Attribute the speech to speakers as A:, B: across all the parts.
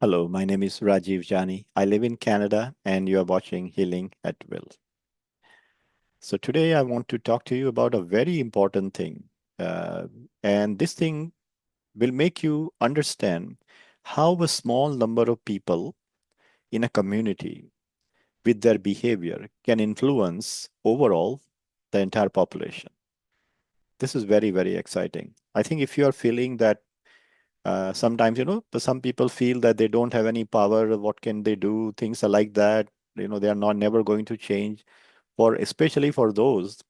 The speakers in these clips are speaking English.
A: Hello, my name is Rajiv Jani. I live in Canada and you are watching Healing at Will. So today I want to talk to you about a very important thing. Uh, and this thing will make you understand how a small number of people in a community with their behavior can influence overall the entire population. This is very, very exciting. I think if you are feeling that sometimes, some people feel that they don't have any power. What can they do? Things are like that. They are not never going to change. For especially for those,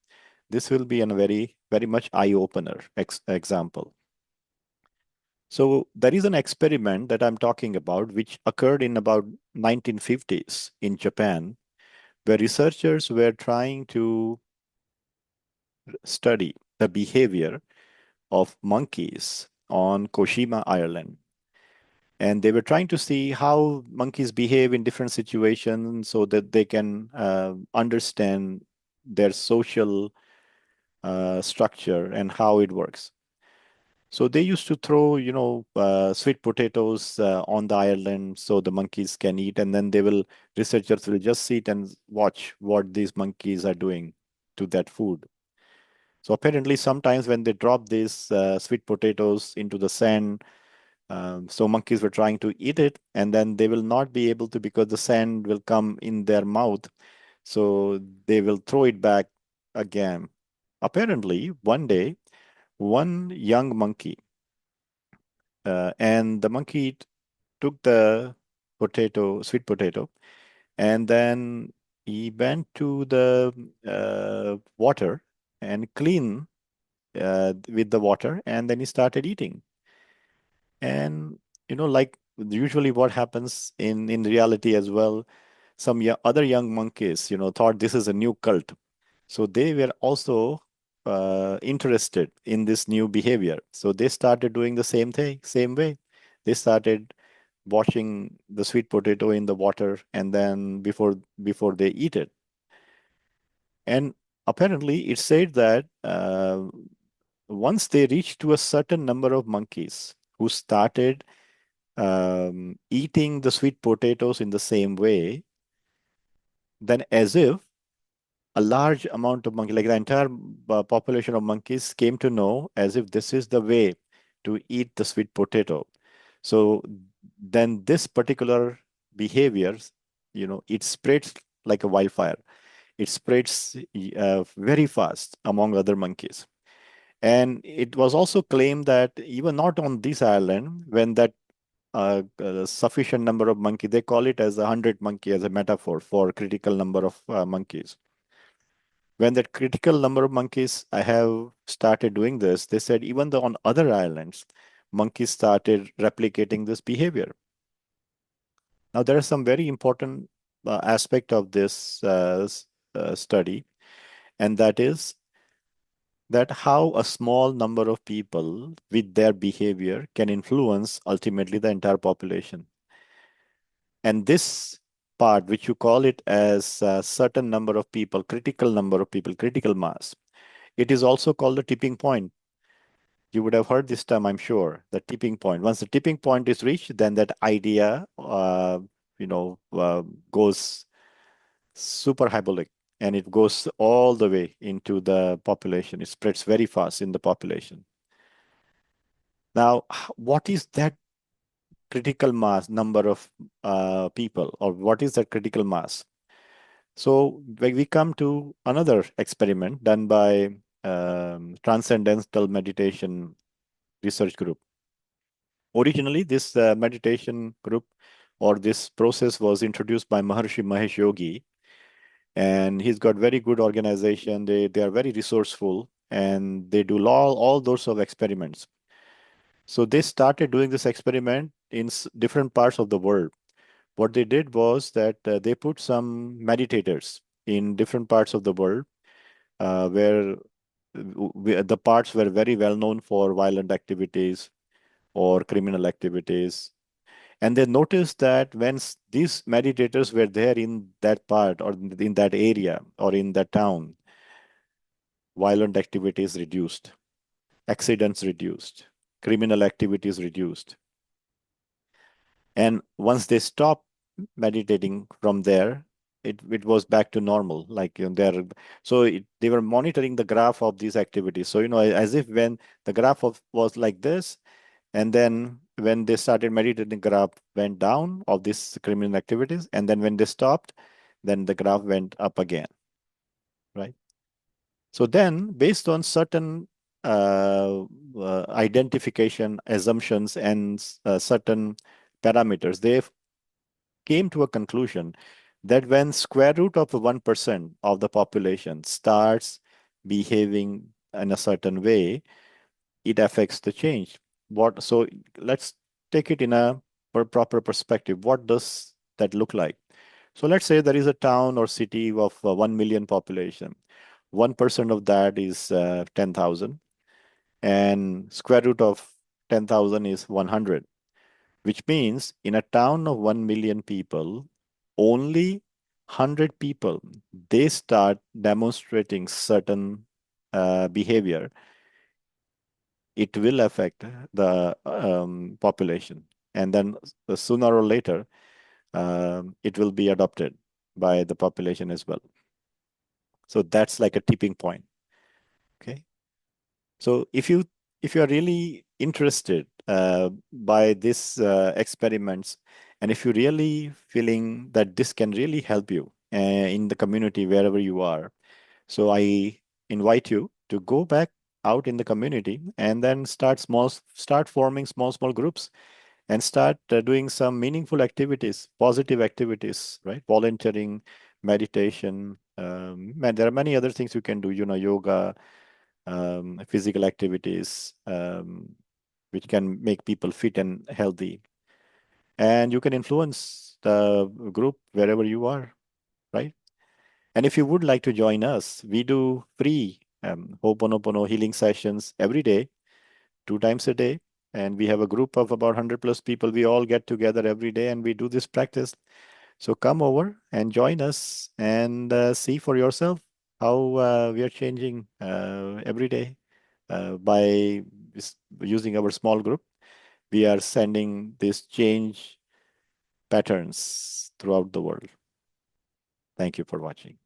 A: this will be a very, very much eye-opener example. So there is an experiment that I'm talking about, which occurred in about 1950s in Japan, where researchers were trying to study the behavior of monkeys on Koshima Island. And they were trying to see how monkeys behave in different situations so that they can understand their social structure and how it works. So they used to throw, sweet potatoes on the island so the monkeys can eat, and then researchers will just sit and watch what these monkeys are doing to that food. So apparently, sometimes when they drop these sweet potatoes into the sand, so monkeys were trying to eat it, and then they will not be able to because the sand will come in their mouth. So they will throw it back again. Apparently, one day, one young monkey, and the monkey took the sweet potato, and then he went to the water and clean with the water, and then he started eating. And like usually what happens in reality as well, some other young monkeys, thought this is a new cult. So they were also interested in this new behavior. So they started doing the same thing, same way. They started washing the sweet potato in the water and then before they eat it. And apparently it said that once they reached to a certain number of monkeys who started eating the sweet potatoes in the same way, then as if a large amount of monkeys, like the entire population of monkeys, came to know as if this is the way to eat the sweet potato. So then this particular behavior, it spreads like a wildfire. It spreads very fast among other monkeys. And it was also claimed that even not on this island, when that sufficient number of monkey, they call it as 100 monkey as a metaphor for critical number of monkeys. When that critical number of monkeys I have started doing this, they said even though on other islands, monkeys started replicating this behavior. Now, there are some very important aspect of this study, and that is that how a small number of people with their behavior can influence ultimately the entire population. And this part, which you call it as a certain number of people, critical number of people, critical mass, it is also called the tipping point. You would have heard this term, I'm sure, the tipping point. Once the tipping point is reached, then that idea, goes super hyperbolic and it goes all the way into the population. It spreads very fast in the population. Now, what is that critical mass number of people, or what is that critical mass? So when we come to another experiment done by Transcendental Meditation Research Group. Originally, this meditation group or this process was introduced by Maharshi Mahesh Yogi, and he's got very good organization. They are very resourceful, and they do all those of experiments. So they started doing this experiment in different parts of the world. What they did was that they put some meditators in different parts of the world where the parts were very well known for violent activities or criminal activities. And they noticed that when these meditators were there in that part or in that area or in that town, violent activities reduced, accidents reduced, criminal activities reduced. And once they stop meditating from there, it was back to normal. Like, so they were monitoring the graph of these activities. So, as if when the graph was like this, and then when they started meditating, the graph went down of these criminal activities. And then when they stopped, then the graph went up again, right? So then, based on certain identification assumptions and certain parameters, they came to a conclusion that when square root of 1% of the population starts behaving in a certain way, it affects the change. So let's take it in a proper perspective. What does that look like? So let's say there is a town or city of 1 million population. 1% of that is 10,000, and square root of 10,000 is 100, which means in a town of 1 million people, only 100 people, they start demonstrating certain behavior. It will affect the population. And then sooner or later, it will be adopted by the population as well. So that's like a tipping point. Okay. So if you are really interested by these experiments, and if you're really feeling that this can really help you in the community wherever you are, so I invite you to go back out in the community and then start forming small groups and start doing some meaningful activities, positive activities, right? Volunteering, meditation. There are many other things you can do, yoga, physical activities, which can make people fit and healthy. And you can influence the group wherever you are, right? And if you would like to join us, we do free Ho'oponopono healing sessions every day, 2 times a day. And we have a group of about 100 plus people. We all get together every day and we do this practice. So come over and join us and see for yourself how we are changing every day by using our small group. We are sending this change patterns throughout the world. Thank you for watching.